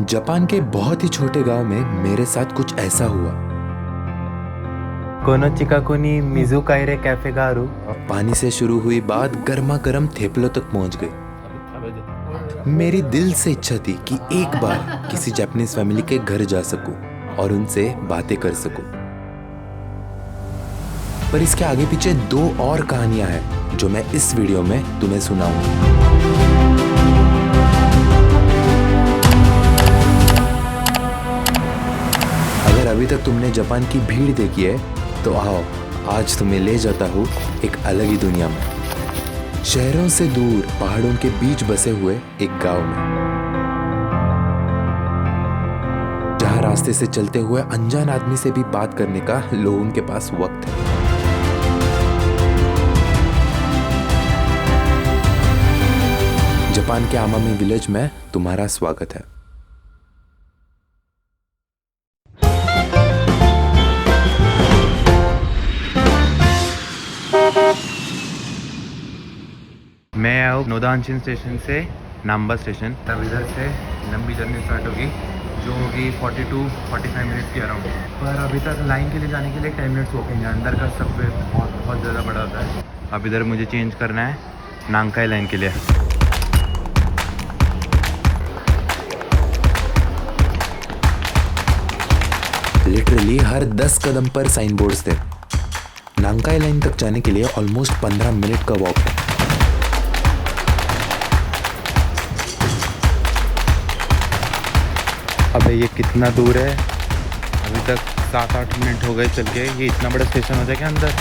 Japan के बहुत ही छोटे गांव में मेरे साथ कुछ ऐसा हुआ। कोनो चिकाकुनी मिजू कायरे कैफे गारू। पानी से शुरू हुई बात गर्मा गर्म थेपलों तक पहुंच गई। मेरी दिल से इच्छा थी कि एक बार किसी जापानीज फैमिली के घर जा सकूं और उनसे बातें कर सकूं। पर इसके आगे पीछे दो और कहानियां हैं जो मैं इस वीडियो में तुम्हें सुनाऊंगा। अगर अभी तक तुमने जापान की भीड़ देखी है तो आओ आज तुम्हें ले जाता हूँ एक अलग ही दुनिया में। शहरों से दूर पहाड़ों के बीच बसे हुए एक गांव में, जहां रास्ते से चलते हुए अनजान आदमी से भी बात करने का लोगों के पास वक्त है। जापान के आमामी विलेज में तुम्हारा स्वागत है। मैं आया हूँ नोदानशिन स्टेशन से नाम्बा स्टेशन। तब इधर से लंबी जर्नी स्टार्ट होगी जो होगी 42-45 मिनट्स की अराउंड। पर अभी तक लाइन के लिए जाने के लिए 10 मिनट्स वॉकिंग है। अंदर का सबवे बहुत ज़्यादा बड़ा होता है। अब इधर मुझे चेंज करना है नांगकाई लाइन के लिए। लिटरली हर 10 कदम पर साइन बोर्ड्स थे। नांगकाई लाइन तक जाने के लिए ऑलमोस्ट 15 मिनट का वॉक है। अबे ये कितना दूर है? अभी तक 7-8 मिनट हो गए चल के। ये इतना बड़ा स्टेशन हो जाएगा अंदर?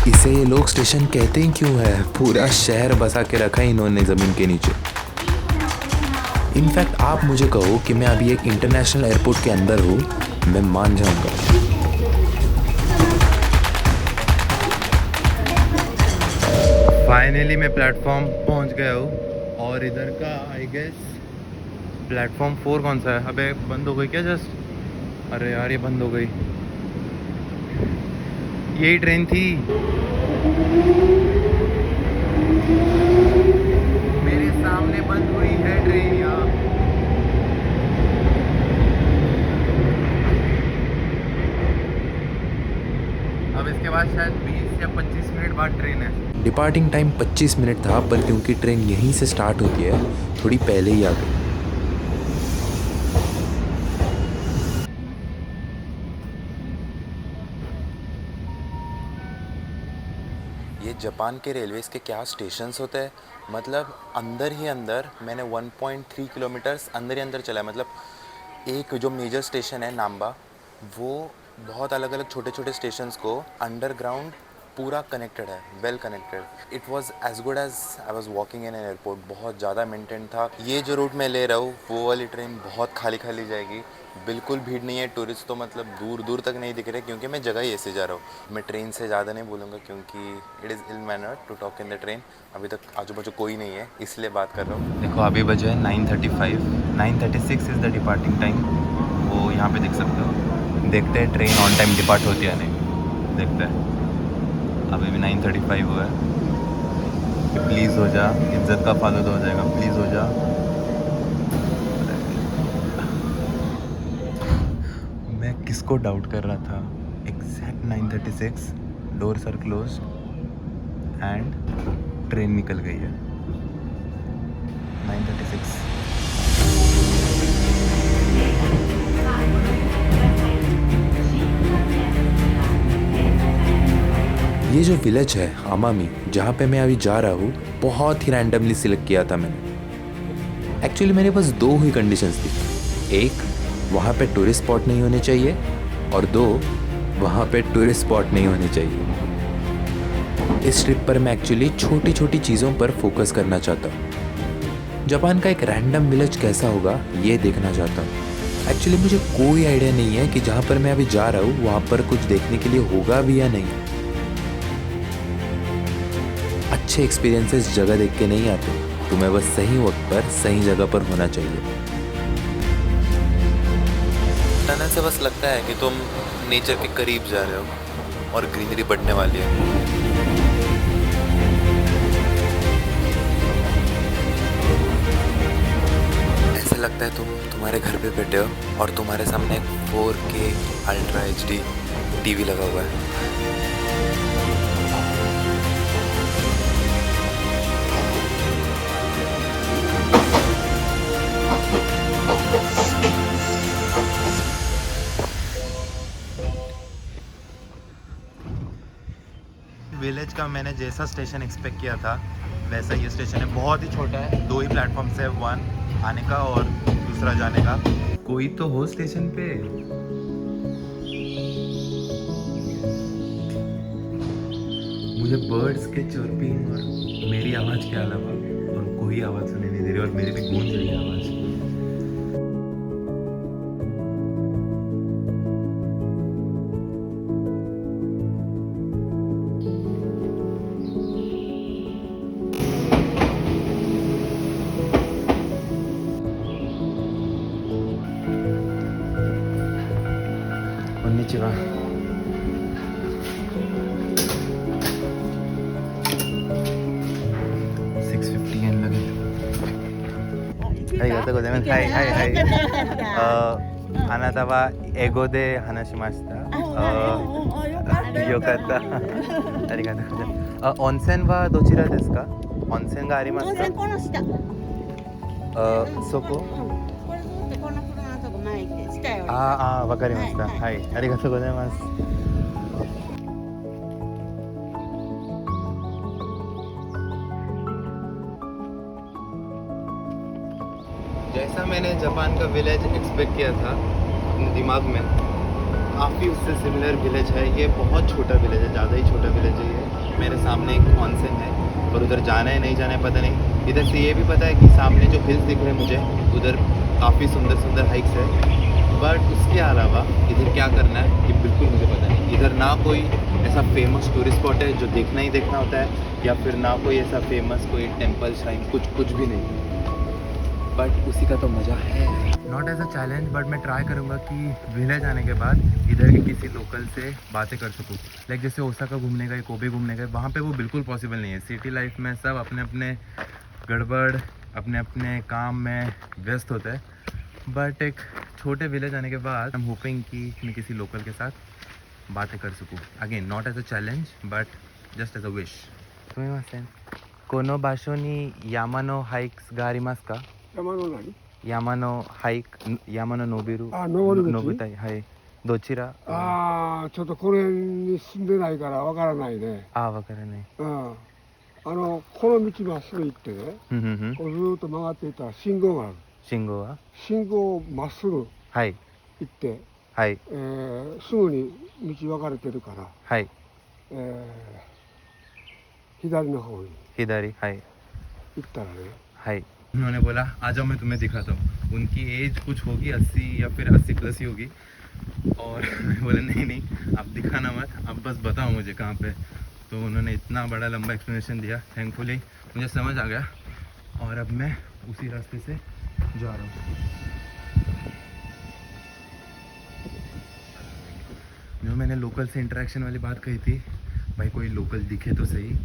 इसे ये लोग स्टेशन कहते ही क्यों है? पूरा शहर बसा के रखा है इन्होंने जमीन के नीचे। इनफैक्ट आप मुझे कहो कि मैं अभी एक इंटरनेशनल एयरपोर्ट के अंदर हूँ, मैं मान जाऊंगा। फाइनली मैं प्लेटफॉर्म पहुंच गया हूँ। और इधर का आई गेस प्लेटफॉर्म 4 कौन सा है? अबे बंद हो गई क्या जस्ट? अरे यार ये बंद हो गई। यही ट्रेन थी। मेरे सामने बंद हुई है ट्रेन यहाँ। अब इसके बाद शायद 20 या 25 मिनट बाद ट्रेन है। डिपार्टिंग टाइम 25 मिनट था, पर क्योंकि ट्रेन यहीं से स्टार्ट होती है थोड़ी पहले ही आ गई। ये जापान के रेलवेज के क्या स्टेशंस होते हैं, मतलब अंदर ही अंदर। मैंने 1.3 किलोमीटर्स अंदर ही अंदर चला है। मतलब एक जो मेजर स्टेशन है नाम्बा, वो बहुत अलग अलग छोटे छोटे स्टेशंस को अंडरग्राउंड पूरा कनेक्टेड है, well connected. It was as good as I was walking in an airport. बहुत ज़्यादा मेंटेन था। ये जो रूट मैं ले रहा हूँ वो वाली ट्रेन बहुत खाली खाली जाएगी, बिल्कुल भीड़ नहीं है। टूरिस्ट तो मतलब दूर दूर तक नहीं दिख रहे, क्योंकि मैं जगह ही ऐसे जा रहा हूँ। मैं ट्रेन से ज़्यादा नहीं बोलूँगा क्योंकि it is ill manner to talk in the train. अभी तक आजू बाजू कोई नहीं है, इसलिए बात कर रहा हूँ। देखो अभी बजे है 9:35। 9:36 इज़ द डिपार्टिंग टाइम। वो यहाँ पे देख सकते हो। देखते हैं ट्रेन ऑन टाइम डिपार्ट होती है नहीं, देखते हैं। अभी भी 9:35 हुआ है। प्लीज़ हो जा, इज्जत का फालूदा हो जाएगा, प्लीज़ हो जा। मैं किसको डाउट कर रहा था? Exact 9:36 doors are close and train निकल गई है। 9:36। ये जो विलेज है आमामी, जहाँ पे मैं अभी जा रहा हूँ, बहुत ही रैंडमली सिलेक्ट किया था मैंने। एक्चुअली मेरे पास दो ही कंडीशंस थी। एक, वहाँ पे टूरिस्ट स्पॉट नहीं होने चाहिए, और दो, वहाँ पे टूरिस्ट स्पॉट नहीं होने चाहिए। इस ट्रिप पर मैं एक्चुअली छोटी छोटी चीज़ों पर फोकस करना चाहता हूँ। जापान का एक रैंडम विलेज कैसा होगा ये देखना चाहता हूँ। एक्चुअली मुझे कोई आइडिया नहीं है कि जहाँ पर मैं अभी जा रहा हूँ वहाँ पर कुछ देखने के लिए होगा भी या नहीं। अच्छे एक्सपीरियंसेस जगह देख के नहीं आते, तुम्हें बस सही वक्त पर सही जगह पर होना चाहिए। टनल से बस लगता है कि तुम नेचर के करीब जा रहे हो और ग्रीनरी बढ़ने वाली है। ऐसा लगता है तुम तुम्हारे घर पे बैठे हो और तुम्हारे सामने एक 4K अल्ट्रा HD टीवी लगा हुआ है। विलेज का मैंने जैसा स्टेशन एक्सपेक्ट किया था वैसा ये स्टेशन है। बहुत ही छोटा है, 2 ही प्लेटफॉर्म्स है, 1 आने का और दूसरा जाने का। कोई तो हो स्टेशन पे। मुझे बर्ड्स के चर्पिंग और मेरी आवाज़ के अलावा और कोई आवाज़ सुनाई नहीं दे रही और मेरी भी गूंज रही है आवाज़। konnichiwa 650 円लगे।ありがとうございます。はいはいはい。あなたは英語で話しました。よかった。ありがとうございます。温泉はどちらですか？温泉がありますか？温泉この下。そこ？これずっとこの車のとこ前行って下より。わかりました。はい、ありがとうございます。जैसा मैंने जापान का विलेज एक्सपेक्ट किया था अपने दिमाग में, काफ़ी उससे सिमिलर विलेज है। ये बहुत छोटा विलेज है, ज़्यादा ही छोटा विलेज है ये। मेरे सामने एक ऑनसेन है और उधर जाना है नहीं जाना है पता नहीं। इधर से ये भी पता है कि सामने जो हिल्स दिख रहे हैं मुझे, उधर काफ़ी सुंदर सुंदर हाइक्स है। बट उसके अलावा इधर क्या करना है ये बिल्कुल मुझे पता नहीं। इधर ना कोई ऐसा फेमस टूरिस्ट स्पॉट है जो देखना ही देखना होता है, या फिर ना कोई ऐसा फेमस कोई टेम्पल श्राइन, कुछ भी नहीं। बट उसी का तो मज़ा है। Not as a challenge, but मैं ट्राई करूँगा कि विलेज आने के बाद इधर के किसी लोकल से बातें कर सकूँ। लाइक जैसे ओसाका घूमने गए, कोबे घूमने गए, वहाँ पे वो बिल्कुल पॉसिबल नहीं है। सिटी लाइफ में सब अपने अपने गड़बड़, अपने अपने काम में व्यस्त होते हैं। बट एक छोटे विलेज आने के बाद आई एम होपिंग कि मैं किसी लोकल के साथ बातें कर सकूँ। Again not as a challenge, but just as a wish. सुमिमासेन, कोनो बाशो नि यामा नो हाइक्स गा आरिमासु का? 山の何山のハイク、山の登る登り口登りたい、はい。どちら？ちょっとこの辺に住んでないからわからないね。わからない。この道まっすぐ行ってね、ふんふんふん。こうずーっと曲がっていったら信号がある。信号は？信号をまっすぐはい行って、はい。すぐに道分かれてるから、はい。左の方に左、はい。行ったらね、はい。उन्होंने बोला आ जाओ मैं तुम्हें दिखाता हूँ। उनकी एज कुछ होगी 80 या फिर 80 प्लस ही होगी। और मैं बोला नहीं नहीं आप दिखाना मत, आप बस बताओ मुझे कहाँ पे। तो उन्होंने इतना बड़ा लंबा एक्सप्लेनेशन दिया, थैंकफुली मुझे समझ आ गया और अब मैं उसी रास्ते से जा रहा हूँ। जो मैंने लोकल से इंटरेक्शन वाली बात कही थी, भाई कोई लोकल दिखे तो सही।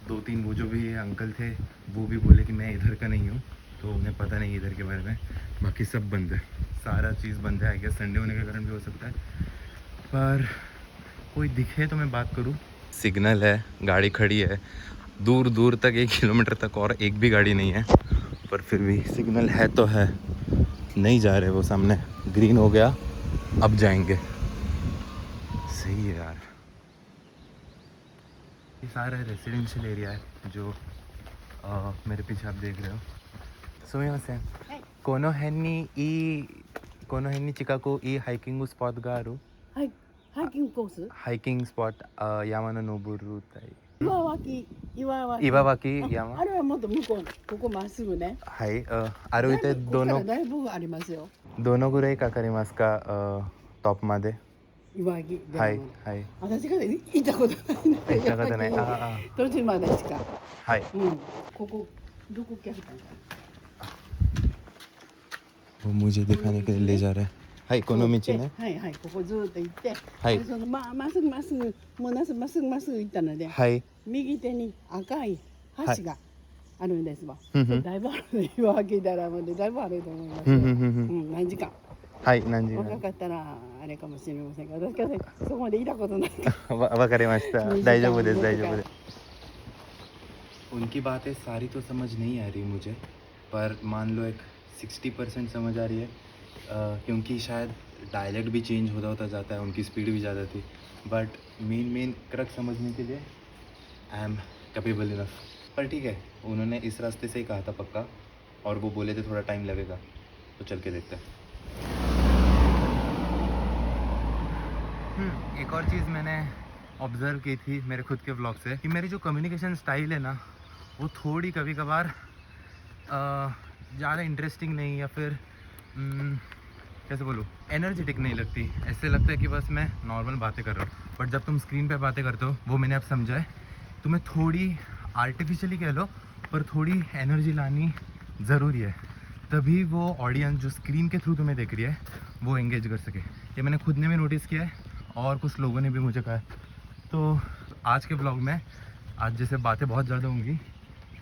2-3 वो जो भी अंकल थे वो भी बोले कि मैं इधर का नहीं हूँ, तो उन्हें पता नहीं इधर के बारे में। बाकी सब बंद है, सारा चीज़ बंद है। आई गेस संडे होने के कारण भी हो सकता है, पर कोई दिखे तो मैं बात करूँ। सिग्नल है, गाड़ी खड़ी है दूर दूर तक, 1 किलोमीटर तक, और एक भी गाड़ी नहीं है। पर फिर भी सिग्नल है तो है, नहीं जा रहे वो सामने। ग्रीन हो गया, अब जाएंगे। सही है यार। ये सारा रेसिडेंशियल एरिया है जो मेरे पीछे आप देख रहे हो। सुमिमासेन, कोनो हेन्नी चिकाको ई हाइकिंग स्पॉट गा आरू? はい。ハイキングコース？ हाइकिंग स्पॉट यामा नो नोबुरु ताई 岩脇岩脇山。あれはもっと向こう、ここまっすぐね。はい、歩いてここからだいぶありますよ。どのぐらいかかりますか、トップまで？岩木。はいはい。私が行ったことない。行ったことない。途中までしか。はい。ここどこ来たんか。वो मुझे दिखाने के लिए ले जा रहा है। はいこの道ねはいはい、ここずっと行って、はいでそのまっすぐまっすぐ、もうまっすぐまっすぐまっすぐ行ったので、はい右手に赤い橋があるんですわ。ふんふんだいぶある、今聞いたらもうだいぶあると思いますふよ。んふんふんふ何時間。はい何時若かったらあれかもしれませんが、私はねそこまでいたことないから。わかりました2大丈夫です時間大丈夫ですउनकी बातें सारी तो समझ नहीं आ रही मुझे पर मान लो एक 60% समझ आ रही है क्योंकि शायद डायलेक्ट भी चेंज होता होता जाता है उनकी स्पीड भी ज़्यादा थी बट मेन क्रक समझने के लिए आई एम कैपेबल इनफ पर ठीक है उन्होंने इस रास्ते से ही कहा था पक्का और वो बोले थे थोड़ा टाइम लगेगा तो चल के देखते हैं एक और चीज़ मैंने ऑब्ज़र्व की थी मेरे खुद के व्लॉग से कि मेरी जो कम्युनिकेशन स्टाइल है ना वो थोड़ी कभी कभार ज़्यादा इंटरेस्टिंग नहीं या फिर कैसे बोलूँ एनर्जेटिक नहीं लगती ऐसे लगता है कि बस मैं नॉर्मल बातें कर रहा हूँ बट जब तुम स्क्रीन पे बातें करते हो वो मैंने अब समझा है तुम्हें थोड़ी आर्टिफिशियली कह लो पर थोड़ी एनर्जी लानी ज़रूरी है तभी वो ऑडियंस जो स्क्रीन के थ्रू तुम्हें देख रही है वो एंगेज कर सके ये मैंने खुद ने भी नोटिस किया है और कुछ लोगों ने भी मुझे कहा है तो आज के ब्लॉग में आज जैसे बातें बहुत ज़्यादा होंगी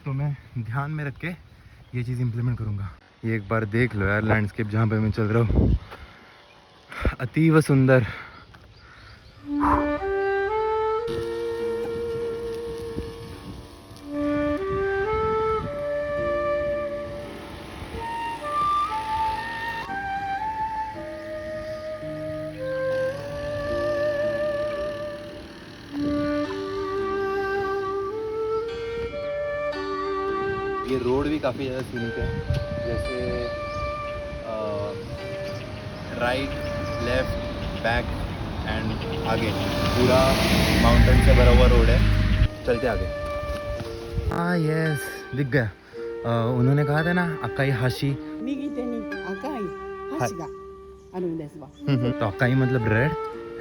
तो मैं ध्यान में रख के ये चीज़ इम्प्लीमेंट करूँगा ये एक बार देख लो यार लैंडस्केप जहाँ पे मैं चल रहा हूँ अतीव सुंदर ये रोड भी काफ़ी ज़्यादा सीनिक है जैसे राइट लेफ्ट बैक एंड आगे पूरा माउंटेन से भरा हुआ रोड है चलते आगे हाँ यस दिख गया उन्होंने कहा था ना अक्काई हाशी 右手に赤い橋があるんですわ。 तो अक्काई मतलब रेड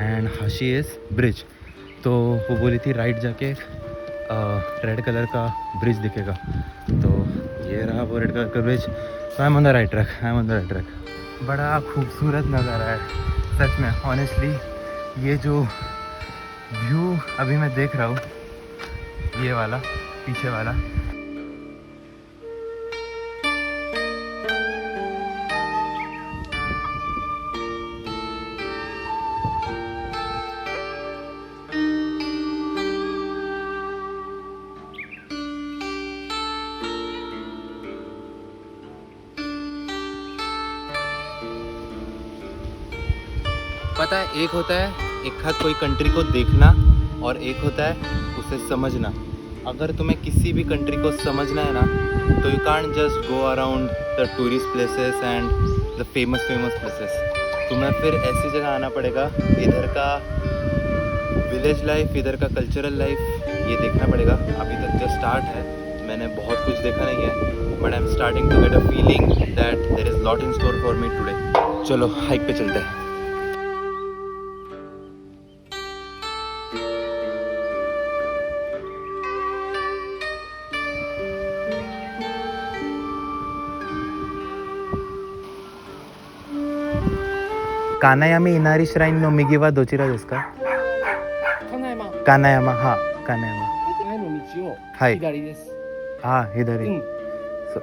एंड हाशी इज ब्रिज तो वो बोली थी राइट जाके रेड कलर का ब्रिज दिखेगा तो ये रहा वो रेड कलर का ब्रिज तो I am on the right track I am on the right track बड़ा खूबसूरत नज़ारा है सच में ऑनेस्टली ये जो व्यू अभी मैं देख रहा हूँ ये वाला पीछे वाला पता है एक होता है एक हाथ कोई कंट्री को देखना और एक होता है उसे समझना अगर तुम्हें किसी भी कंट्री को समझना है ना तो you can't just go around the tourist places and the famous places तुम्हें फिर ऐसी जगह आना पड़ेगा इधर का विलेज लाइफ इधर का कल्चरल लाइफ ये देखना पड़ेगा अभी तक जो स्टार्ट है मैंने बहुत कुछ देखा नहीं है but I am starting to get a feeling that there is lot in store for me today चलो हाइक पे चलते हैं कानायामी इनारी श्राइन नो मिगी वा दोचिरा देसु का 金山 कानायामा हाँ कानायामा 前の道をはい左です、 हाँ इधर う ही ん、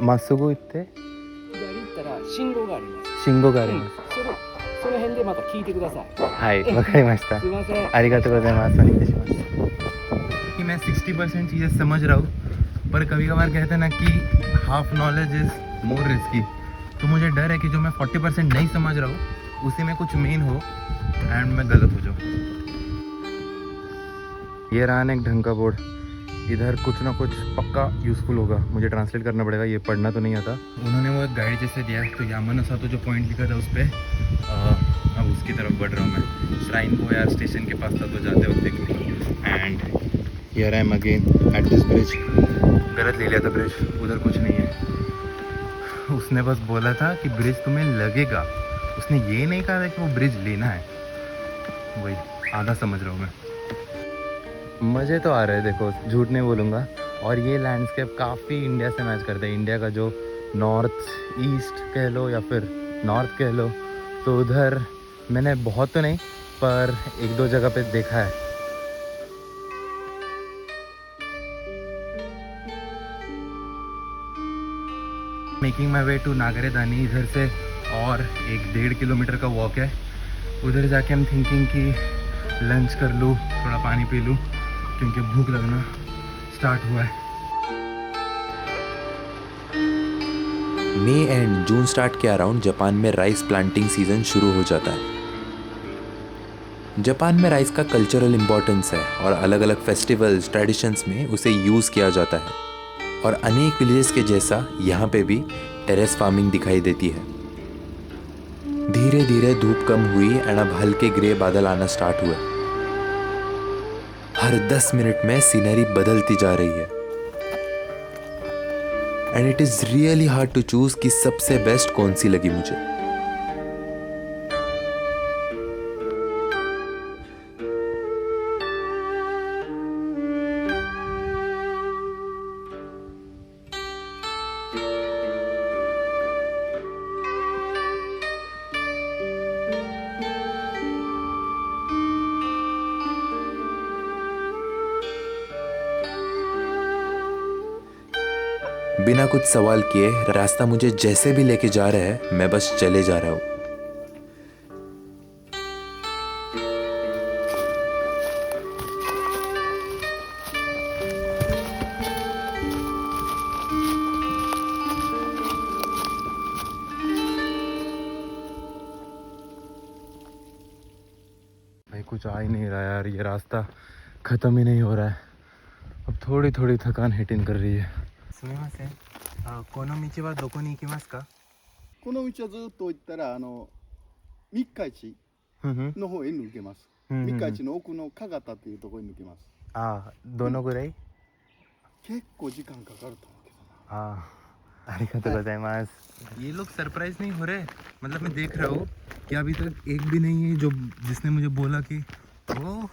まっすぐ行って 左行ったら信号があります、信号がありまうん、その辺でまた聞いてください。すはいわかりましたすいません。ありがとうございますお願いしますकि मैं 60% चीज़ें समझ रहा हूँ पर कभी कभार कहते हैं ना कि half knowledge is more risky तो मुझे डर है कि जो मैं 40% नहीं समझ रहा हूँ उसी में कुछ मेन हो एंड मैं गलत हो जाऊँ ये रहा ना एक ढंग का बोर्ड इधर कुछ ना कुछ पक्का यूज़फुल होगा मुझे ट्रांसलेट करना पड़ेगा ये पढ़ना तो नहीं आता उन्होंने वो एक गाइड जैसे दिया तो यामानासा तो जो पॉइंट लिखा था उस पर अब उसकी तरफ बढ़ रहा हूँ मैं श्राइन को यार स्टेशन के पास था तो जाते वक्त देखूँगा and here I am again at this bridge गलत ले लिया था ब्रिज उधर कुछ नहीं है उसने बस बोला था कि ब्रिज तुम्हें लगेगा उसने ये नहीं कहा था कि वो ब्रिज लेना है वही आधा समझ रहा हूँ मैं मज़े तो आ रहे हैं देखो झूठ नहीं बोलूँगा और ये लैंडस्केप काफ़ी इंडिया से मैच करता है इंडिया का जो नॉर्थ ईस्ट कह लो या फिर नॉर्थ कह लो तो उधर मैंने बहुत तो नहीं पर एक दो जगह पे देखा है। मेकिंग माई वे टू नागरेदानी इधर से और 1-1.5 किलोमीटर का वॉक है। उधर जाके हम थिंकिंग कि लंच कर लूँ, थोड़ा पानी पी लूँ क्योंकि भूख लगना स्टार्ट हुआ है। मई एंड जून स्टार्ट के अराउंड जापान में राइस प्लांटिंग सीजन शुरू हो जाता है। जापान में राइस का कल्चरल इम्पोर्टेंस है और अलग अलग फेस्टिवल्स ट्रेडिशंस में उसे यूज़ किया जाता है और अनेक विलेजेस के जैसा यहाँ पे भी टेरेस फार्मिंग दिखाई देती है। धीरे धीरे धूप कम हुई एंड अब हल्के ग्रे बादल आना स्टार्ट हुए। हर 10 मिनट में सीनरी बदलती जा रही है and it is really hard to choose कि सबसे बेस्ट कौन सी लगी मुझे। बिना कुछ सवाल किए रास्ता मुझे जैसे भी लेके जा रहा है मैं बस चले जा रहा हूँ। भाई कुछ आ ही नहीं रहा यार, ये रास्ता ख़त्म ही नहीं हो रहा है। अब थोड़ी थोड़ी थकान हिट इन कर रही है। सुमिमासेन, この道はどこに行きますか？この道はずっと行ったら三日市の方へ抜けます。三日市の奥の加賀田っていうところに抜けます。どのぐらい？結構時間かかると思うけどな。ありがとうございます。ये लोग सरप्राइज नहीं हो रहे, मतलब मैं देख रहा हूँ कि अभी तक एक भी नहीं है जो जिसने मुझे बोला कि ओह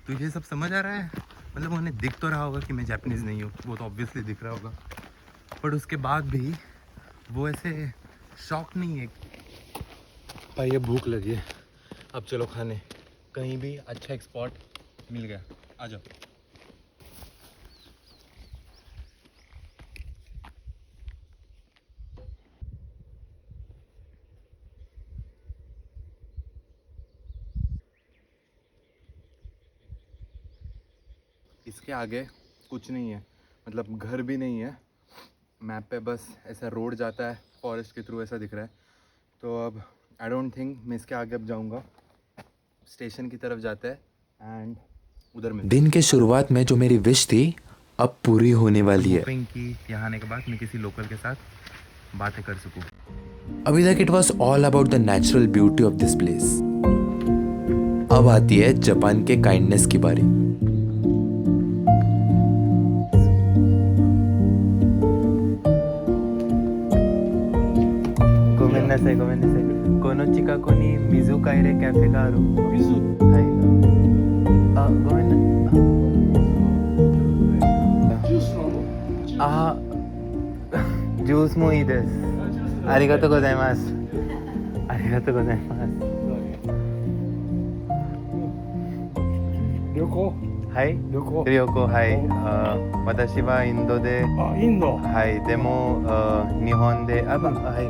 तुझे सब समझ आ रहा है। मतलब उन्हें दिख तो रहा होगा कि मैं जापानीज़ नहीं हूँ, वो तो ऑब्वियसली दिख रहा होगा, बट उसके बाद भी वो ऐसे शॉक नहीं है। भाई ये भूख लगी है, अब चलो खाने। कहीं भी अच्छा एक स्पॉट मिल गया, आ जाओ। इसके आगे कुछ नहीं है, मतलब घर भी नहीं है। मैप पे बस ऐसा रोड जाता है फॉरेस्ट के थ्रू, ऐसा दिख रहा है। तो अब आई डोंट थिंक मैं इसके आगे अब जाऊंगा। स्टेशन की तरफ जाते हैं एंड उधर में दिन के शुरुआत में जो मेरी विश थी अब पूरी होने वाली है। कि यहाँ आने के बाद मैं किसी लोकल के साथ बातें कर सकूँ। अभी तक it was all about the natural beauty of this place. अब आती है जापान के काइंडनेस की बारी।ごめんなさい。この近くに水帰れカフェがある。水。はい。ごめんな。ジュース飲む？ジュースもいいです。ありがとうございます。ありがとうございます。旅行はい。旅行旅行はい。私はインドで。インドはい。でも日本ではい。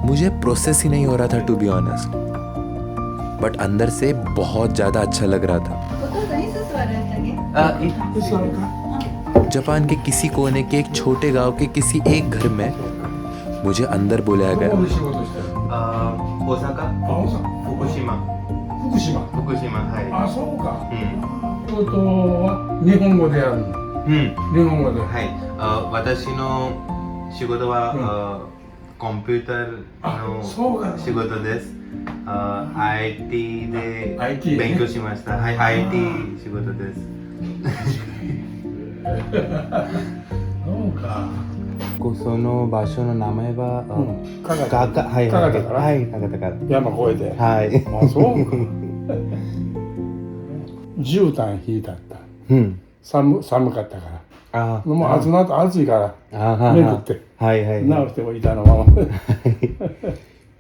मुझे प्रोसेस ही नहीं हो रहा था टू बी ऑनेस्ट, बट अंदर से बहुत ज़्यादा अच्छा लग रहा था। जापान के किसी कोने के एक छोटे गांव के किसी एक घर में मुझे अंदर बुलाया गया। ओसाका, फुकुशिमा,はい。あ、そうか。仕事は日本語でやるの。日本語で。はい。私の仕事はコンピューターの仕事です。IT で勉強しました。はい、IT 仕事です。そうか。その場所の名前は加賀田から。はい、加賀田から。山越えて。はい。あ、そうか。絨毯引いたった。寒かったから。あもうその後暑いからあはめくってはいはい直しておいたのまま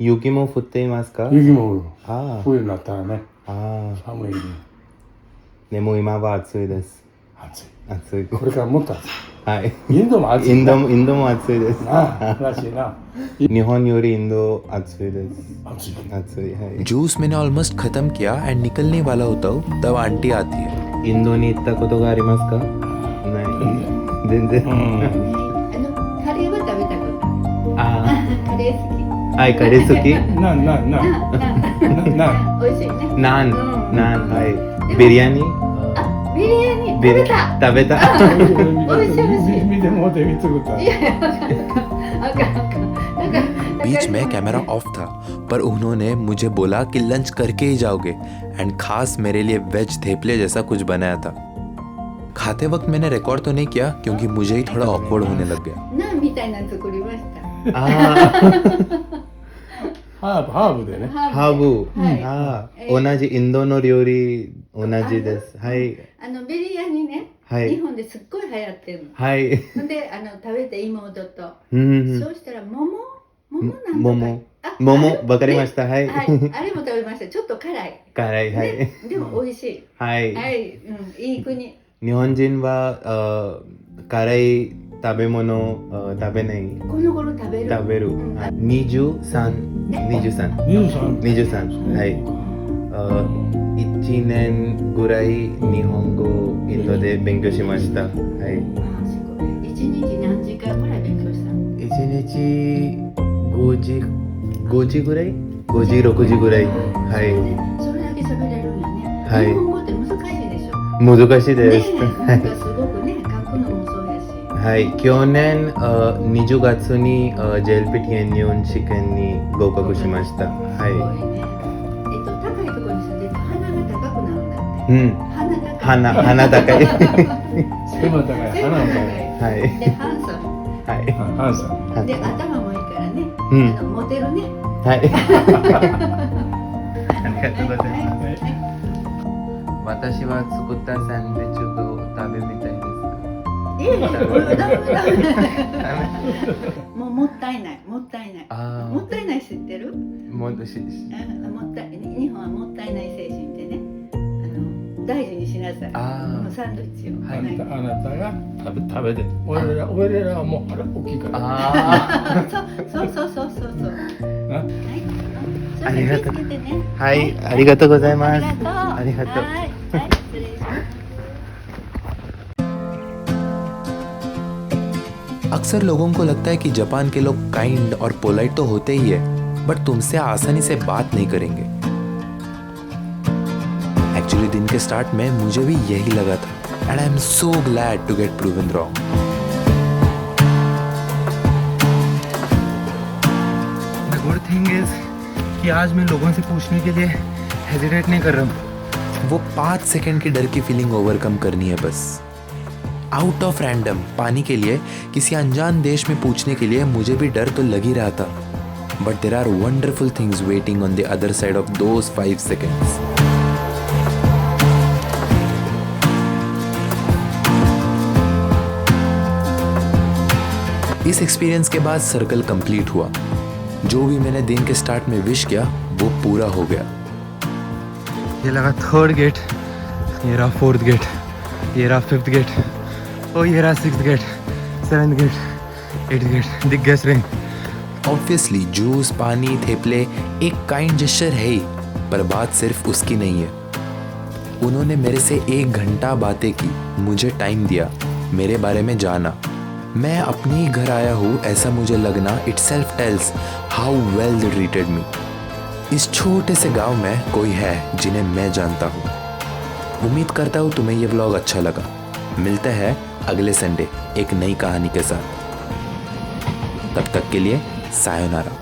雪も降っていますか？雪もあ冬になったらねあ寒いねでも今は暑いです。暑い暑い。これからもっと暑いはい。インドも暑いインドも暑いです。なあらしいな日本よりインド暑いです。暑い暑いはい。 जूस मैंने ऑलमोस्ट ख़त्म किया एंड निकलने वाला होता हूँ तब आंटी आती है। インドに行ったことがありますか？ない全然。カレーは食べたことあカレー好きあはいカレー好き。な美味しいねナンうんナンはいビリヤニビリヤニ食べた食べた。美味しい美味しい見てもうて見つくったいやいやあかんあかんなんかबीच में कैमरा ऑफ था पर उन्होंने मुझे बोला कि लंच करके ही जाओगे एंड खास मेरे लिए वेज थेपले जैसा कुछ बनाया था। खाते वक्त मैंने रिकॉर्ड तो नहीं किया क्योंकि मुझे ही थोड़ा ऑकवर्ड होने लग गया। ナンみたいなの作りましたあハーブでねハーブ。はいあ同じインドの料理同じです。はいビリヤニね、はい日本ですっごい流行ってるのはい。ほんで食べて妹と、うんそうしたら桃なんとか桃あ桃わかりました。はい。はい、あれも食べましたちょっと辛い、辛いはい。ね、でも美味しいはい。はい、いい国日本人は辛い食べ物食べないこの頃食べる食べる。うん23はい1年ぐらい日本語インドで勉強しました。はい。あすごい一日何時間ぐらい勉強したの1日5時ぐらい5時6時ぐらい。はそれだけ喋れるんやね、はい日本語って難しいでしょい。難しいです。ねえなんかすごくね書くのもそうやしはい。去年20月に JLPTNU 試験に合格しました。すごいはね高いところに住んでると鼻が高くなるんだってい。うん。鼻高い鼻高い。背も高い背も鼻も高いはい。でハンサムはい。ハンサムで頭もいいからね、うんモテるねはい。ありがとうございます。私は作ったサンドイッチを食べみたいですか？いやいやダメもったいないもったいないあもったいない知ってるもうし日本はもったいない精神ってね大事にしなさいサンドイッチをはいあなたが食べて俺らはもう腹大きいからそうなありがとう気をつけてねはいありがとうございますありがとうありがとうはい失礼します अक्सर लोगों को लगता है कि जापान के लोग काइंड और पोलाइट तो होते ही है बट तुमसे आसानी से बात नहीं करेंगे। एक्चुअली दिन के स्टार्ट में मुझे भी यही लगा था and I am so glad to get proven wrong. The good thing is कि आज मैं लोगों से पूछने के लिए हेजिटेट नहीं कर रहा हूँ। वो 5 सेकंड की डर की फीलिंग ओवरकम करनी है बस। आउट ऑफ रैंडम पानी के लिए किसी अनजान देश में पूछने के लिए मुझे भी डर तो लग ही रहा था but there are wonderful things waiting on the other side of those 5 seconds. इस एक्सपीरियंस के बाद सर्कल कंप्लीट हुआ। जो भी मैंने दिन के स्टार्ट में विश किया वो पूरा हो गया। ये लगा 3rd गेट, ये रहा 4th गेट, ये रहा 5th गेट, ओ ये रहा 6th gate, 7th gate, 8th gate. दिख गया रिंग। ऑब्वियसली जूस पानी थेपले एक काइंड जेस्चर है ही पर बात सिर्फ उसकी नहीं है। उन्होंने मेरे से 1 घंटा बातें की, मुझे टाइम दिया, मेरे बारे में जाना। मैं अपने ही घर आया हूँ ऐसा मुझे लगना itself tales how well they treated me. इस छोटे से गांव में कोई है जिन्हें मैं जानता हूँ। उम्मीद करता हूँ तुम्हें ये व्लॉग अच्छा लगा। मिलते हैं अगले संडे एक नई कहानी के साथ। तब तक के लिए सायोनारा।